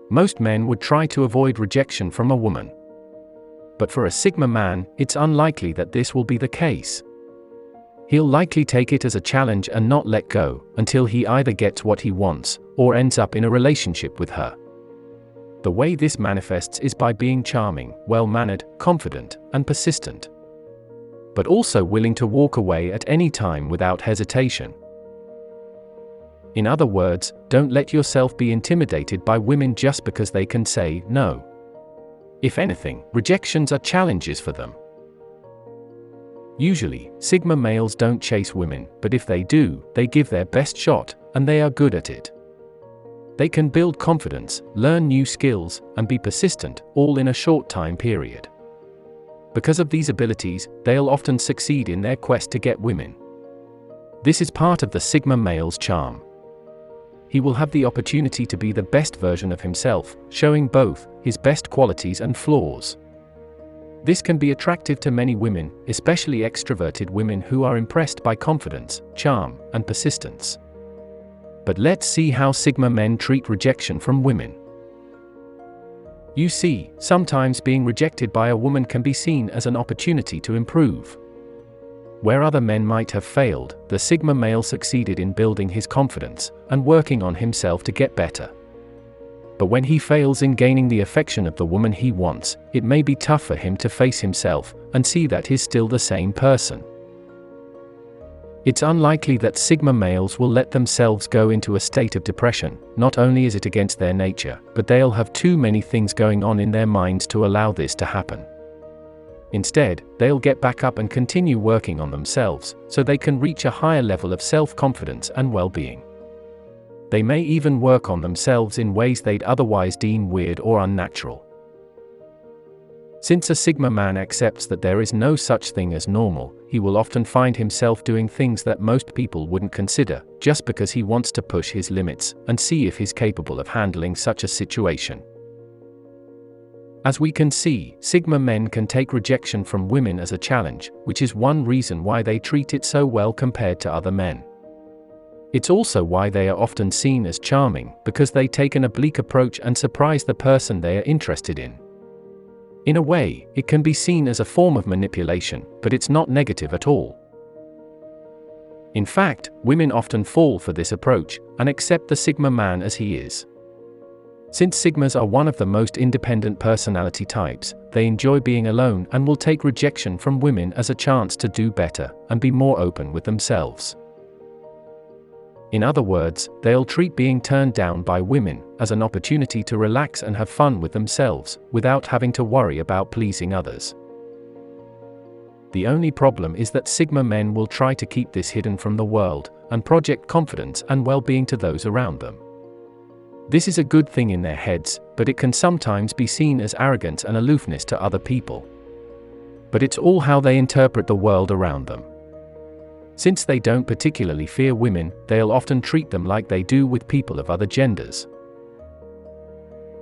Most men would try to avoid rejection from a woman. But for a Sigma man, it's unlikely that this will be the case. He'll likely take it as a challenge and not let go, until he either gets what he wants, or ends up in a relationship with her. The way this manifests is by being charming, well-mannered, confident, and persistent. But also willing to walk away at any time without hesitation. In other words, don't let yourself be intimidated by women just because they can say no. If anything, rejections are challenges for them. Usually, Sigma males don't chase women, but if they do, they give their best shot, and they are good at it. They can build confidence, learn new skills, and be persistent, all in a short time period. Because of these abilities, they'll often succeed in their quest to get women. This is part of the Sigma male's charm. He will have the opportunity to be the best version of himself, showing both his best qualities and flaws. This can be attractive to many women, especially extroverted women who are impressed by confidence, charm, and persistence. But let's see how Sigma men treat rejection from women. You see, sometimes being rejected by a woman can be seen as an opportunity to improve. Where other men might have failed, the Sigma male succeeded in building his confidence and working on himself to get better. But when he fails in gaining the affection of the woman he wants, it may be tough for him to face himself and see that he's still the same person. It's unlikely that Sigma males will let themselves go into a state of depression. Not only is it against their nature, but they'll have too many things going on in their minds to allow this to happen. Instead, they'll get back up and continue working on themselves, so they can reach a higher level of self-confidence and well-being. They may even work on themselves in ways they'd otherwise deem weird or unnatural. Since a Sigma man accepts that there is no such thing as normal, he will often find himself doing things that most people wouldn't consider, just because he wants to push his limits and see if he's capable of handling such a situation. As we can see, Sigma men can take rejection from women as a challenge, which is one reason why they treat it so well compared to other men. It's also why they are often seen as charming, because they take an oblique approach and surprise the person they are interested in. In a way, it can be seen as a form of manipulation, but it's not negative at all. In fact, women often fall for this approach and accept the Sigma man as he is. Since Sigmas are one of the most independent personality types, they enjoy being alone and will take rejection from women as a chance to do better and be more open with themselves. In other words, they'll treat being turned down by women as an opportunity to relax and have fun with themselves, without having to worry about pleasing others. The only problem is that Sigma men will try to keep this hidden from the world, and project confidence and well-being to those around them. This is a good thing in their heads, but it can sometimes be seen as arrogance and aloofness to other people. But it's all how they interpret the world around them. Since they don't particularly fear women, they'll often treat them like they do with people of other genders.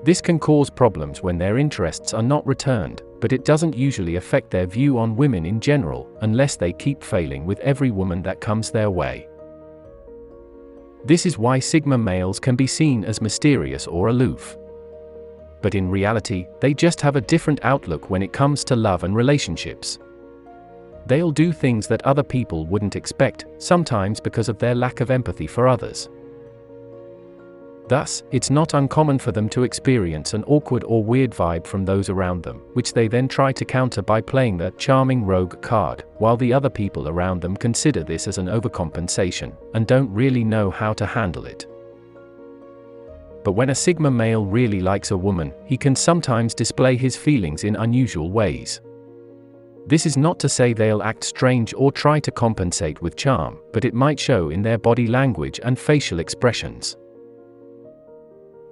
This can cause problems when their interests are not returned, but it doesn't usually affect their view on women in general, unless they keep failing with every woman that comes their way. This is why Sigma males can be seen as mysterious or aloof. But in reality, they just have a different outlook when it comes to love and relationships. They'll do things that other people wouldn't expect, sometimes because of their lack of empathy for others. Thus, it's not uncommon for them to experience an awkward or weird vibe from those around them, which they then try to counter by playing the charming rogue card, while the other people around them consider this as an overcompensation, and don't really know how to handle it. But when a Sigma male really likes a woman, he can sometimes display his feelings in unusual ways. This is not to say they'll act strange or try to compensate with charm, but it might show in their body language and facial expressions.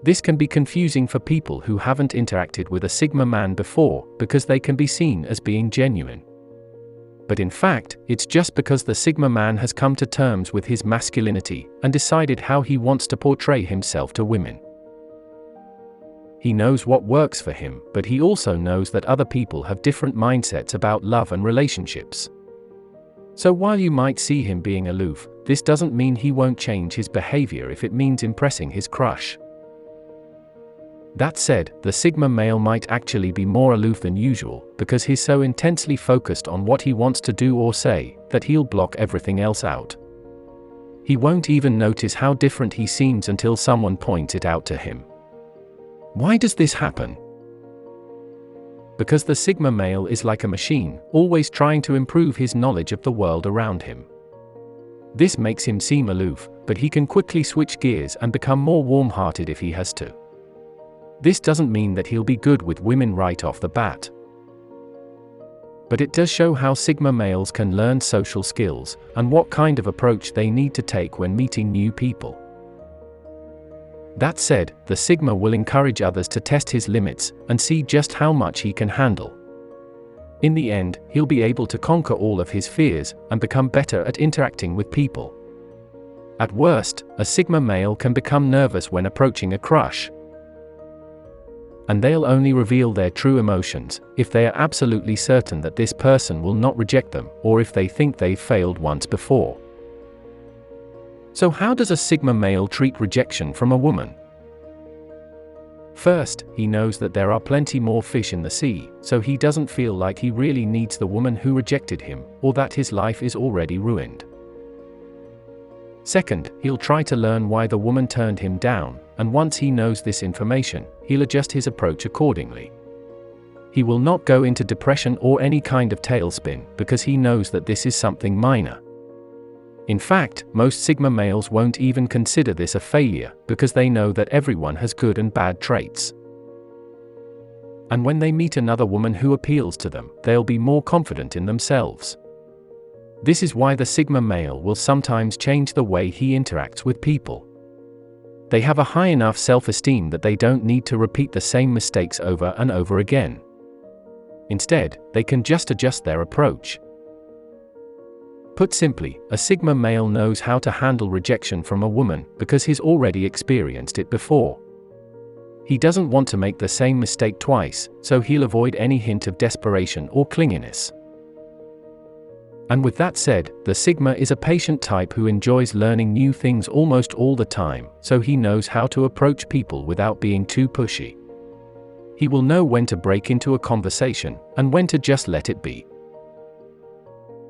This can be confusing for people who haven't interacted with a Sigma man before, because they can be seen as being genuine. But in fact, it's just because the Sigma man has come to terms with his masculinity and decided how he wants to portray himself to women. He knows what works for him, but he also knows that other people have different mindsets about love and relationships. So while you might see him being aloof, this doesn't mean he won't change his behavior if it means impressing his crush. That said, the Sigma male might actually be more aloof than usual, because he's so intensely focused on what he wants to do or say, that he'll block everything else out. He won't even notice how different he seems until someone points it out to him. Why does this happen? Because the Sigma male is like a machine, always trying to improve his knowledge of the world around him. This makes him seem aloof, but he can quickly switch gears and become more warm-hearted if he has to. This doesn't mean that he'll be good with women right off the bat. But it does show how Sigma males can learn social skills, and what kind of approach they need to take when meeting new people. That said, the Sigma will encourage others to test his limits, and see just how much he can handle. In the end, he'll be able to conquer all of his fears, and become better at interacting with people. At worst, a Sigma male can become nervous when approaching a crush. And they'll only reveal their true emotions if they are absolutely certain that this person will not reject them, or if they think they've failed once before. So how does a Sigma male treat rejection from a woman? First, he knows that there are plenty more fish in the sea, so he doesn't feel like he really needs the woman who rejected him, or that his life is already ruined. Second, he'll try to learn why the woman turned him down, and once he knows this information, he'll adjust his approach accordingly. He will not go into depression or any kind of tailspin, because he knows that this is something minor. In fact, most Sigma males won't even consider this a failure, because they know that everyone has good and bad traits. And when they meet another woman who appeals to them, they'll be more confident in themselves. This is why the Sigma male will sometimes change the way he interacts with people. They have a high enough self-esteem that they don't need to repeat the same mistakes over and over again. Instead, they can just adjust their approach. Put simply, a Sigma male knows how to handle rejection from a woman because he's already experienced it before. He doesn't want to make the same mistake twice, so he'll avoid any hint of desperation or clinginess. And with that said, the Sigma is a patient type who enjoys learning new things almost all the time, so he knows how to approach people without being too pushy. He will know when to break into a conversation, and when to just let it be.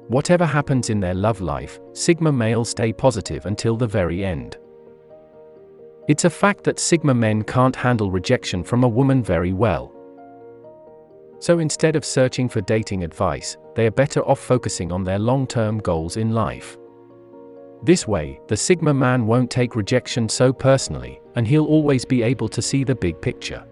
Whatever happens in their love life, Sigma males stay positive until the very end. It's a fact that Sigma men can't handle rejection from a woman very well. So instead of searching for dating advice, they are better off focusing on their long-term goals in life. This way, the Sigma man won't take rejection so personally, and he'll always be able to see the big picture.